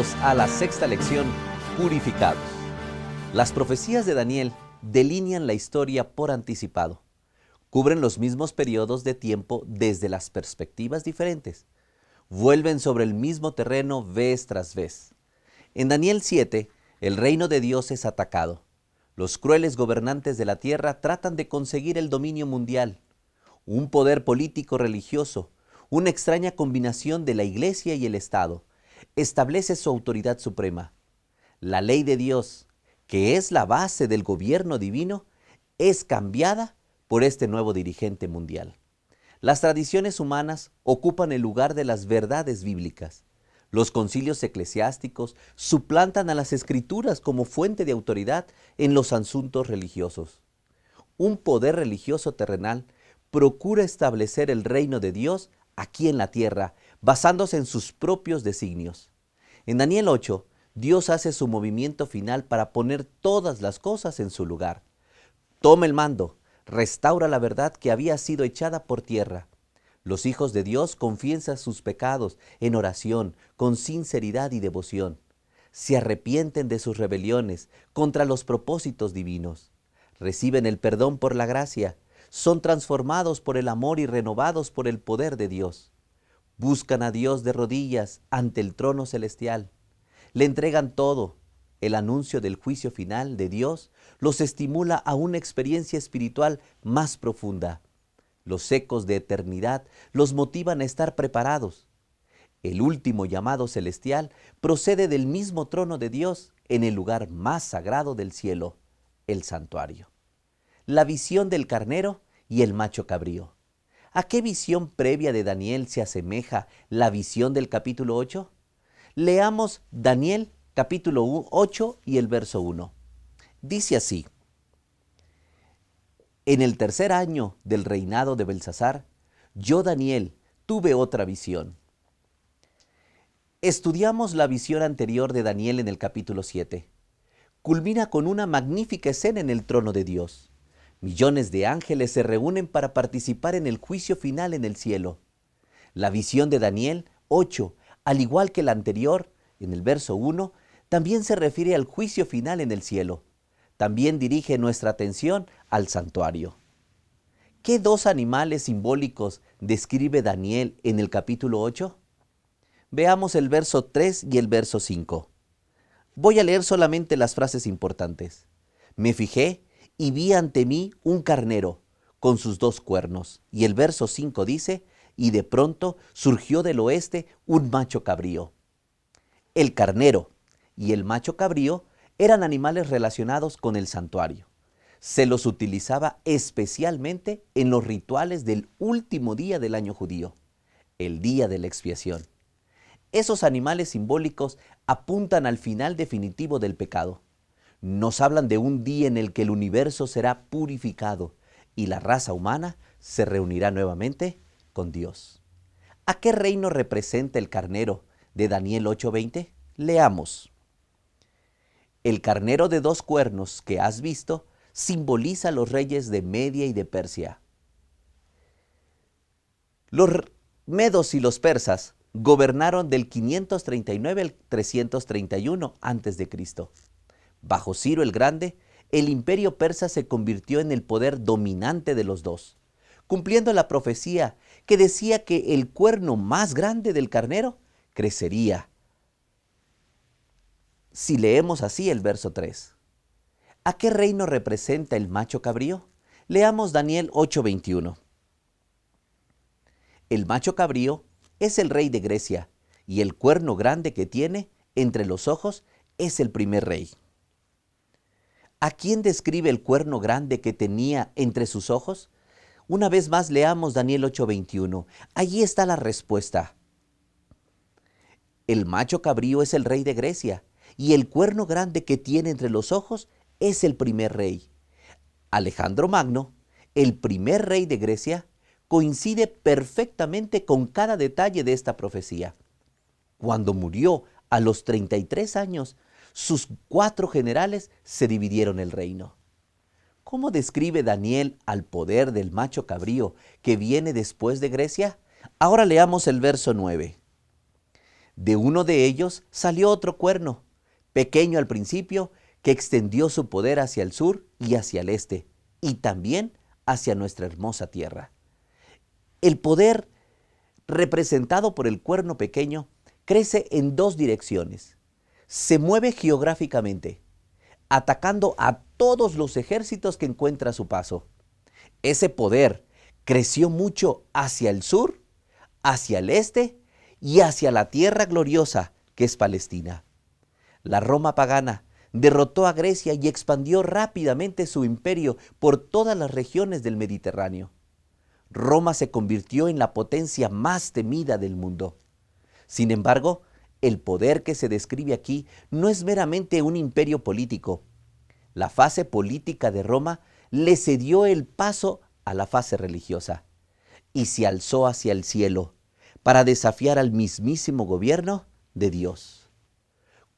Bienvenidos a la sexta lección, Purificados. Las profecías de Daniel delinean la historia por anticipado. Cubren los mismos periodos de tiempo desde las perspectivas diferentes. Vuelven sobre el mismo terreno vez tras vez. En Daniel 7, el reino de Dios es atacado. Los crueles gobernantes de la tierra tratan de conseguir el dominio mundial. Un poder político religioso, una extraña combinación de la Iglesia y el Estado, establece su autoridad suprema. La ley de Dios, que es la base del gobierno divino, es cambiada por este nuevo dirigente mundial. Las tradiciones humanas ocupan el lugar de las verdades bíblicas. Los concilios eclesiásticos suplantan a las escrituras como fuente de autoridad en los asuntos religiosos. Un poder religioso terrenal procura establecer el reino de Dios aquí en la tierra, basándose en sus propios designios. En Daniel 8, Dios hace su movimiento final para poner todas las cosas en su lugar. Toma el mando, restaura la verdad que había sido echada por tierra. Los hijos de Dios confiesan sus pecados en oración, con sinceridad y devoción. Se arrepienten de sus rebeliones contra los propósitos divinos. Reciben el perdón por la gracia. Son transformados por el amor y renovados por el poder de Dios. Buscan a Dios de rodillas ante el trono celestial. Le entregan todo. El anuncio del juicio final de Dios los estimula a una experiencia espiritual más profunda. Los ecos de eternidad los motivan a estar preparados. El último llamado celestial procede del mismo trono de Dios en el lugar más sagrado del cielo, el santuario. La visión del carnero y el macho cabrío. ¿A qué visión previa de Daniel se asemeja la visión del capítulo 8? Leamos Daniel capítulo 8 y el verso 1. Dice así: En el tercer año del reinado de Belsasar, yo, Daniel, tuve otra visión. Estudiamos la visión anterior de Daniel en el capítulo 7. Culmina con una magnífica escena en el trono de Dios. Millones de ángeles se reúnen para participar en el juicio final en el cielo. La visión de Daniel 8, al igual que la anterior, en el verso 1, también se refiere al juicio final en el cielo. También dirige nuestra atención al santuario. ¿Qué dos animales simbólicos describe Daniel en el capítulo 8? Veamos el verso 3 y el verso 5. Voy a leer solamente las frases importantes. Me fijé y vi ante mí un carnero con sus dos cuernos. Y el verso 5 dice, y de pronto surgió del oeste un macho cabrío. El carnero y el macho cabrío eran animales relacionados con el santuario. Se los utilizaba especialmente en los rituales del último día del año judío, el día de la expiación. Esos animales simbólicos apuntan al final definitivo del pecado. Nos hablan de un día en el que el universo será purificado y la raza humana se reunirá nuevamente con Dios. ¿A qué reino representa el carnero de Daniel 8:20? Leamos. El carnero de dos cuernos que has visto simboliza a los reyes de Media y de Persia. Los medos y los persas gobernaron del 539 al 331 a.C. Bajo Ciro el Grande, el imperio persa se convirtió en el poder dominante de los dos, cumpliendo la profecía que decía que el cuerno más grande del carnero crecería. Si leemos así el verso 3. ¿A qué reino representa el macho cabrío? Leamos Daniel 8:21. El macho cabrío es el rey de Grecia, y el cuerno grande que tiene entre los ojos es el primer rey. ¿A quién describe el cuerno grande que tenía entre sus ojos? Una vez más leamos Daniel 8:21. Allí está la respuesta. El macho cabrío es el rey de Grecia, y el cuerno grande que tiene entre los ojos es el primer rey. Alejandro Magno, el primer rey de Grecia, coincide perfectamente con cada detalle de esta profecía. Cuando murió a los 33 años, sus 4 generales se dividieron el reino. ¿Cómo describe Daniel al poder del macho cabrío que viene después de Grecia? Ahora leamos el verso 9. De uno de ellos salió otro cuerno, pequeño al principio, que extendió su poder hacia el sur y hacia el este, y también hacia nuestra hermosa tierra. El poder representado por el cuerno pequeño crece en dos direcciones. Se mueve geográficamente, atacando a todos los ejércitos que encuentra a su paso. Ese poder creció mucho hacia el sur, hacia el este y hacia la tierra gloriosa que es Palestina. La Roma pagana derrotó a Grecia y expandió rápidamente su imperio por todas las regiones del Mediterráneo. Roma se convirtió en la potencia más temida del mundo. Sin embargo, el poder que se describe aquí no es meramente un imperio político. La fase política de Roma le cedió el paso a la fase religiosa y se alzó hacia el cielo para desafiar al mismísimo gobierno de Dios.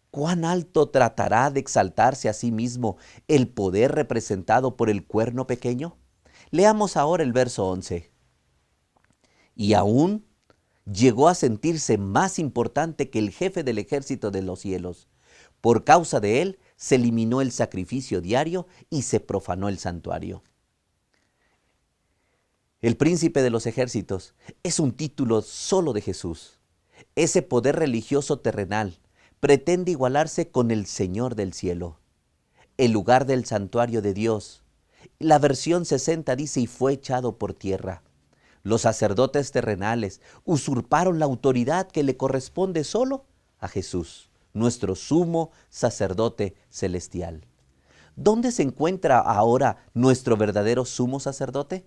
¿Cuán alto tratará de exaltarse a sí mismo el poder representado por el cuerno pequeño? Leamos ahora el verso 11. Y aún llegó a sentirse más importante que el jefe del ejército de los cielos. Por causa de él se eliminó el sacrificio diario y se profanó el santuario. El príncipe de los ejércitos es un título solo de Jesús. Ese poder religioso terrenal pretende igualarse con el Señor del cielo, el lugar del santuario de Dios. La versión 60 dice: y fue echado por tierra. Los sacerdotes terrenales usurparon la autoridad que le corresponde solo a Jesús, nuestro sumo sacerdote celestial. ¿Dónde se encuentra ahora nuestro verdadero sumo sacerdote?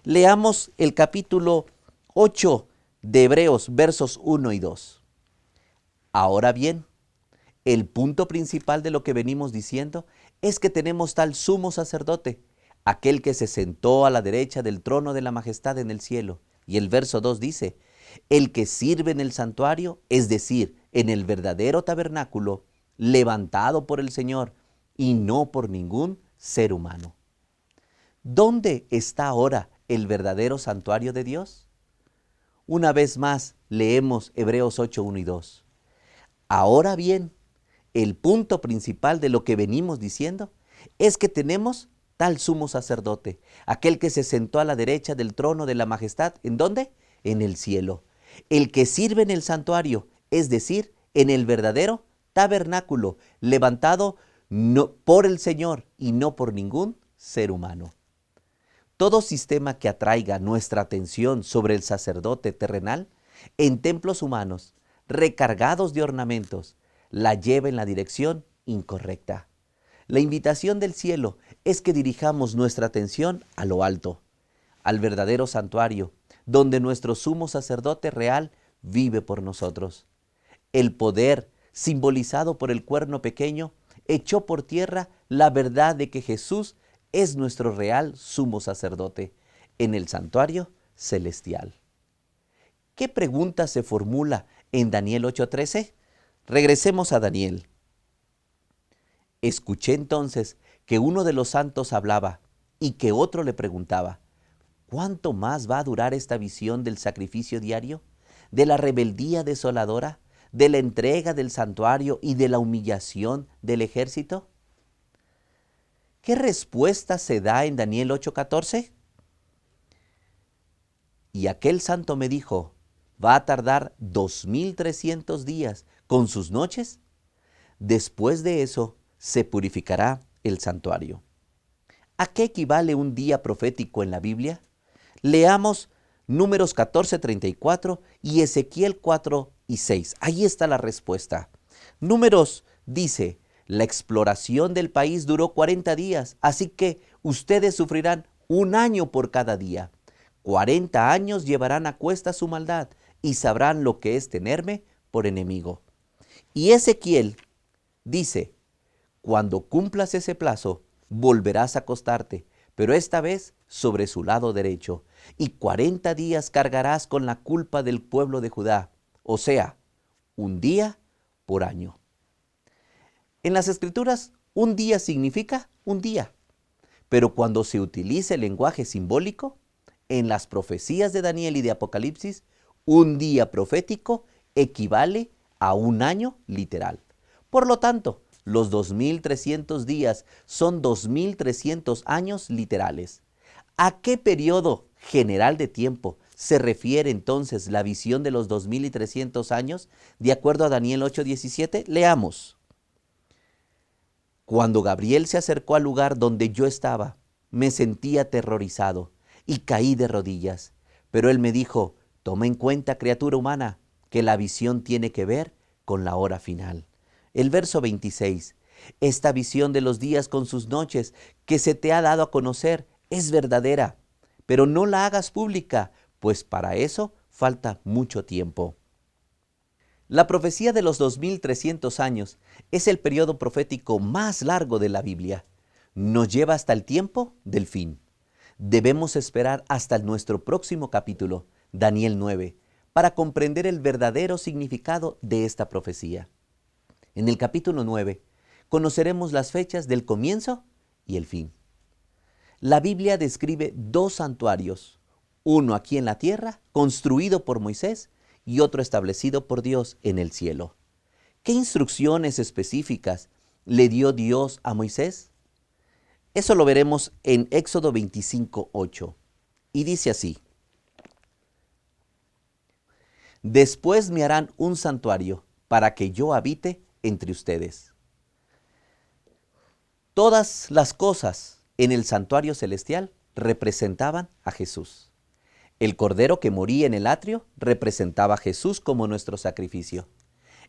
Leamos el capítulo 8 de Hebreos, versos 1 y 2. Ahora bien, el punto principal de lo que venimos diciendo es que tenemos tal sumo sacerdote, aquel que se sentó a la derecha del trono de la majestad en el cielo. Y el verso 2 dice: el que sirve en el santuario, es decir, en el verdadero tabernáculo, levantado por el Señor y no por ningún ser humano. ¿Dónde está ahora el verdadero santuario de Dios? Una vez más, leemos Hebreos 8, 1 y 2. Ahora bien, el punto principal de lo que venimos diciendo es que tenemos tal sumo sacerdote, aquel que se sentó a la derecha del trono de la majestad. ¿En dónde? En el cielo. El que sirve en el santuario, es decir, en el verdadero tabernáculo, levantado por el Señor y no por ningún ser humano. Todo sistema que atraiga nuestra atención sobre el sacerdote terrenal en templos humanos, recargados de ornamentos, la lleva en la dirección incorrecta. La invitación del cielo es que dirijamos nuestra atención a lo alto, al verdadero santuario, donde nuestro sumo sacerdote real vive por nosotros. El poder, simbolizado por el cuerno pequeño, echó por tierra la verdad de que Jesús es nuestro real sumo sacerdote en el santuario celestial. ¿Qué pregunta se formula en Daniel 8:13? Regresemos a Daniel. Escuché entonces que uno de los santos hablaba y que otro le preguntaba: ¿cuánto más va a durar esta visión del sacrificio diario, de la rebeldía desoladora, de la entrega del santuario y de la humillación del ejército? ¿Qué respuesta se da en Daniel 8:14? Y aquel santo me dijo: va a tardar 2300 días con sus noches. Después de eso se purificará el santuario. ¿A qué equivale un día profético en la Biblia? Leamos Números 14:34 y Ezequiel 4:6. Ahí está la respuesta. Números dice: la exploración del país duró 40 días, así que ustedes sufrirán 1 año por cada día. 40 años llevarán a cuesta su maldad y sabrán lo que es tenerme por enemigo. Y Ezequiel dice: cuando cumplas ese plazo, volverás a acostarte, pero esta vez sobre su lado derecho, y 40 días cargarás con la culpa del pueblo de Judá, o sea, 1 día por año. En las Escrituras, 1 día significa 1 día, pero cuando se utiliza el lenguaje simbólico, en las profecías de Daniel y de Apocalipsis, 1 día profético equivale a un año literal. Por lo tanto, los 2300 días son 2300 años literales. ¿A qué periodo general de tiempo se refiere entonces la visión de los 2300 años? De acuerdo a Daniel 8:17, leamos. Cuando Gabriel se acercó al lugar donde yo estaba, me sentí aterrorizado y caí de rodillas. Pero él me dijo, toma en cuenta, criatura humana, que la visión tiene que ver con la hora final. El verso 26, esta visión de los días con sus noches que se te ha dado a conocer es verdadera, pero no la hagas pública, pues para eso falta mucho tiempo. La profecía de los 2300 años es el periodo profético más largo de la Biblia. Nos lleva hasta el tiempo del fin. Debemos esperar hasta nuestro próximo capítulo, Daniel 9, para comprender el verdadero significado de esta profecía. En el capítulo 9 conoceremos las fechas del comienzo y el fin. La Biblia describe dos santuarios, uno aquí en la tierra, construido por Moisés, y otro establecido por Dios en el cielo. ¿Qué instrucciones específicas le dio Dios a Moisés? Eso lo veremos en Éxodo 25:8. Y dice así: después me harán un santuario para que yo habite entre ustedes. Todas las cosas en el santuario celestial representaban a Jesús. El cordero que moría en el atrio representaba a Jesús como nuestro sacrificio.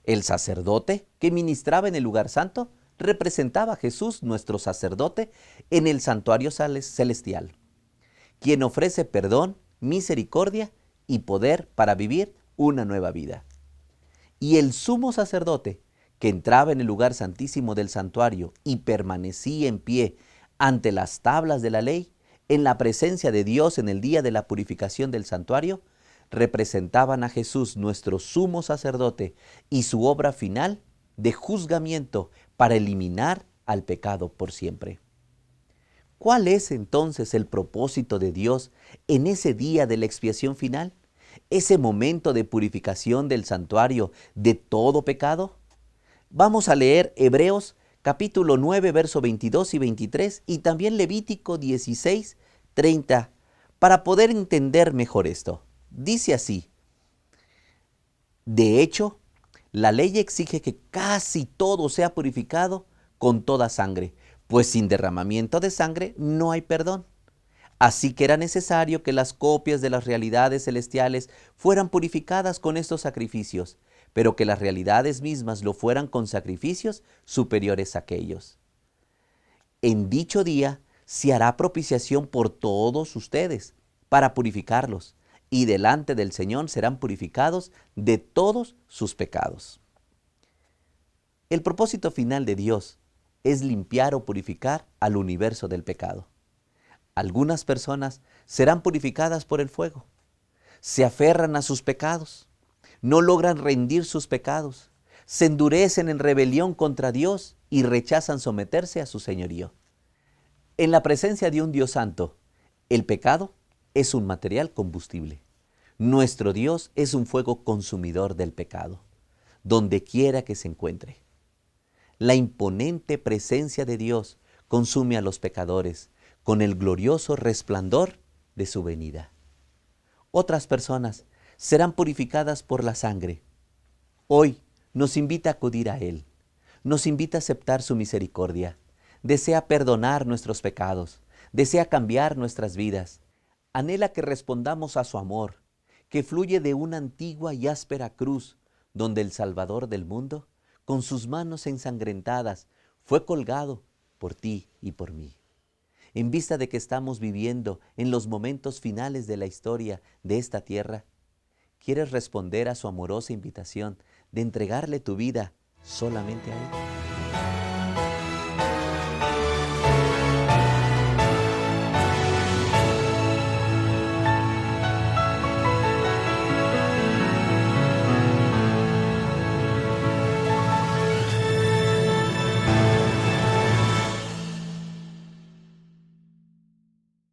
El sacerdote que ministraba en el lugar santo representaba a Jesús, nuestro sacerdote, en el santuario celestial, quien ofrece perdón, misericordia y poder para vivir una nueva vida. Y el sumo sacerdote, que entraba en el lugar santísimo del santuario y permanecía en pie ante las tablas de la ley, en la presencia de Dios en el día de la purificación del santuario, representaban a Jesús, nuestro sumo sacerdote, y su obra final de juzgamiento para eliminar al pecado por siempre. ¿Cuál es entonces el propósito de Dios en ese día de la expiación final? Ese momento de purificación del santuario de todo pecado. Vamos a leer Hebreos capítulo 9, verso 22 y 23, y también Levítico 16, 30, para poder entender mejor esto. Dice así: de hecho, la ley exige que casi todo sea purificado con toda sangre, pues sin derramamiento de sangre no hay perdón. Así que era necesario que las copias de las realidades celestiales fueran purificadas con estos sacrificios, pero que las realidades mismas lo fueran con sacrificios superiores a aquellos. En dicho día se hará propiciación por todos ustedes para purificarlos, y delante del Señor serán purificados de todos sus pecados. El propósito final de Dios es limpiar o purificar al universo del pecado. Algunas personas serán purificadas por el fuego. Se aferran a sus pecados, no logran rendir sus pecados, se endurecen en rebelión contra Dios y rechazan someterse a su señorío. En la presencia de un Dios santo, el pecado es un material combustible. Nuestro Dios es un fuego consumidor del pecado, donde quiera que se encuentre. La imponente presencia de Dios consume a los pecadores con el glorioso resplandor de su venida. Otras personas serán purificadas por la sangre. Hoy nos invita a acudir a Él, nos invita a aceptar su misericordia, desea perdonar nuestros pecados, desea cambiar nuestras vidas, anhela que respondamos a su amor, que fluye de una antigua y áspera cruz, donde el Salvador del mundo, con sus manos ensangrentadas, fue colgado por ti y por mí. En vista de que estamos viviendo en los momentos finales de la historia de esta tierra, ¿quieres responder a su amorosa invitación de entregarle tu vida solamente a Él?